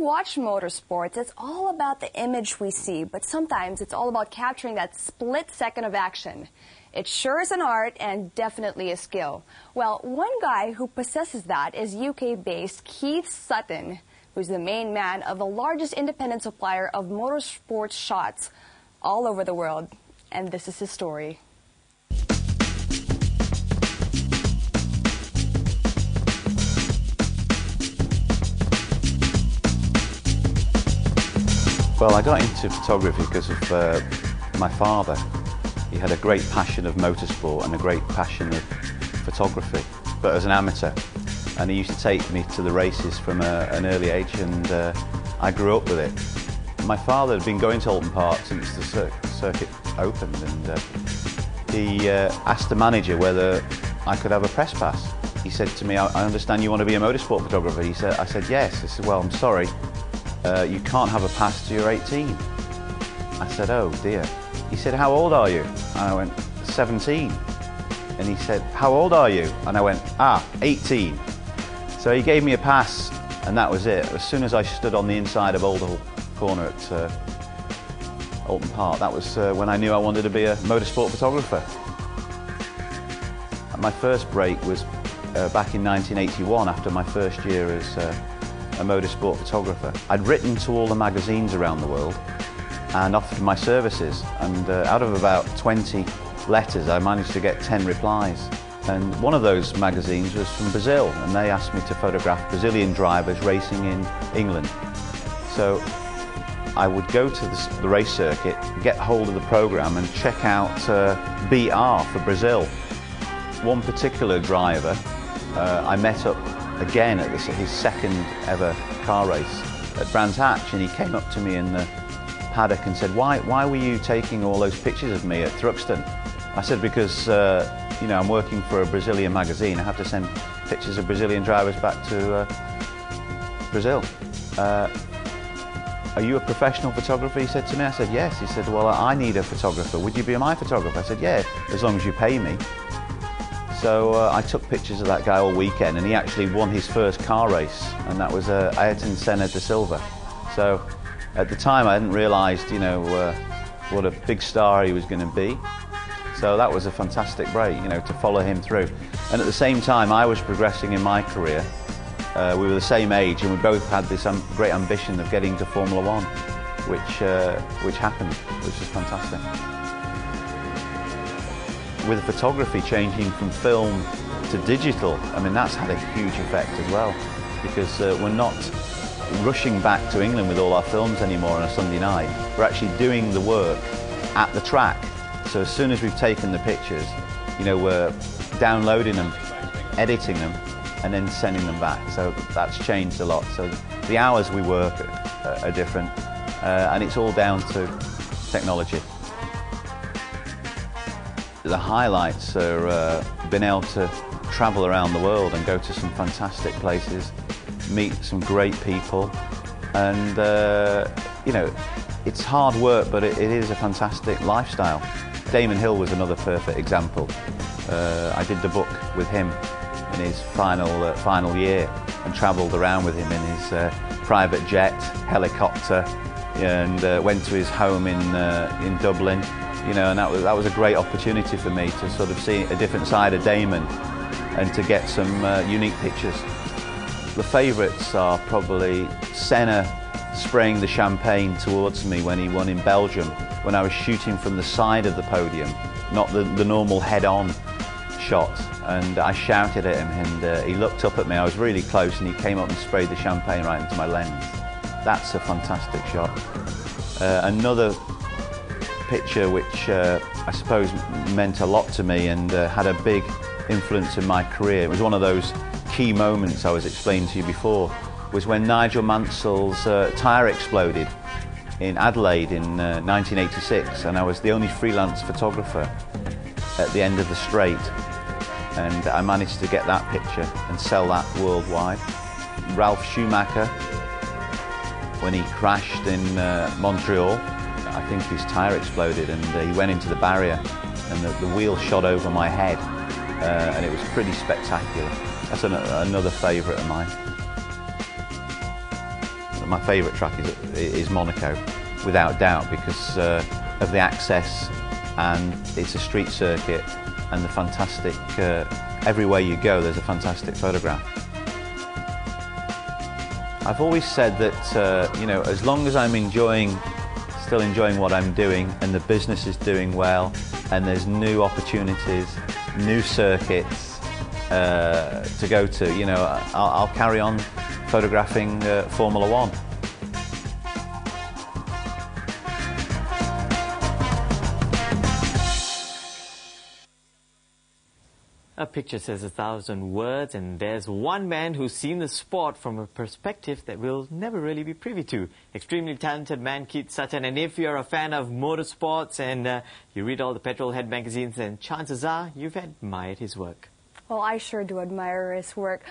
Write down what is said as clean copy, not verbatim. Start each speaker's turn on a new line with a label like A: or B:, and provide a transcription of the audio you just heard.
A: watch motorsports, it's all about the image we see, but sometimes it's all about capturing that split second of action. It sure is an art and definitely a skill. Well, one guy who possesses that is UK-based Keith Sutton, who's the main man of the largest independent supplier of motorsports shots all over the world. And this is his story.
B: Well, I got into photography because of my father. He had a great passion of motorsport and a great passion of photography, but as an amateur. And he used to take me to the races from an early age, and I grew up with it. My father had been going to Alton Park since the circuit opened, and he asked the manager whether I could have a press pass. He said to me, I understand you want to be a motorsport photographer. I said, yes. He said, well, I'm sorry. You can't have a pass till you're 18. I said, oh dear. He said, how old are you? And I went, 17. And he said, how old are you? And I went, 18. So he gave me a pass, and that was it. As soon as I stood on the inside of Old Hall Corner at Alton Park, that was when I knew I wanted to be a motorsport photographer. My first break was back in 1981, after my first year as a motorsport photographer. I'd written to all the magazines around the world and offered my services, and out of about 20 letters I managed to get 10 replies. And one of those magazines was from Brazil, and they asked me to photograph Brazilian drivers racing in England. So I would go to the race circuit, get hold of the programme and check out BR for Brazil. One particular driver I met up again at his second ever car race at Brands Hatch, and he came up to me in the paddock and said, why were you taking all those pictures of me at Thruxton? I said, because you know, I'm working for a Brazilian magazine. I have to send pictures of Brazilian drivers back to Brazil. Are you a professional photographer? He said to me. I said, yes. He said, well, I need a photographer. Would you be my photographer? I said, yeah, as long as you pay me. So I took pictures of that guy all weekend, and he actually won his first car race, and that was Ayrton Senna da Silva. So at the time I hadn't realised, you know, what a big star he was going to be. So that was a fantastic break, you know, to follow him through. And at the same time I was progressing in my career. We were the same age, and we both had this great ambition of getting to Formula One, which happened, which was fantastic. With photography changing from film to digital, I mean, that's had a huge effect as well, because we're not rushing back to England with all our films anymore on a Sunday night. We're actually doing the work at the track. So as soon as we've taken the pictures, you know, we're downloading them, editing them, and then sending them back. So that's changed a lot. So the hours we work are different, and it's all down to technology. The highlights are being able to travel around the world and go to some fantastic places, meet some great people, and you know, it's hard work, but it is a fantastic lifestyle. Damon Hill was another perfect example. I did the book with him in his final year, and travelled around with him in his private jet, helicopter, and went to his home in Dublin. You know, and that was a great opportunity for me to sort of see a different side of Damon and to get some unique pictures. The favourites are probably Senna spraying the champagne towards me when he won in Belgium, when I was shooting from the side of the podium, not the normal head-on shot, and I shouted at him, and he looked up at me. I was really close, and he came up and sprayed the champagne right into my lens. That's a fantastic shot. Another picture which I suppose meant a lot to me and had a big influence in my career. It was one of those key moments I was explaining to you before, was when Nigel Mansell's tyre exploded in Adelaide in 1986, and I was the only freelance photographer at the end of the straight, and I managed to get that picture and sell that worldwide. Ralph Schumacher, when he crashed in Montreal, I think his tyre exploded and he went into the barrier, and the wheel shot over my head, and it was pretty spectacular. That's another favourite of mine. my favourite track is Monaco, without doubt, because of the access, and it's a street circuit, and the fantastic, everywhere you go there's a fantastic photograph. I've always said that, you know, as long as I'm still enjoying what I'm doing, and the business is doing well, and there's new opportunities, new circuits to go to, you know, I'll carry on photographing Formula One.
C: A picture says 1,000 words, and there's one man who's seen the sport from a perspective that we'll never really be privy to. Extremely talented man, Keith Sutton, and if you're a fan of motorsports and you read all the petrol-head magazines, then chances are you've admired his work.
A: Well, I sure do admire his work.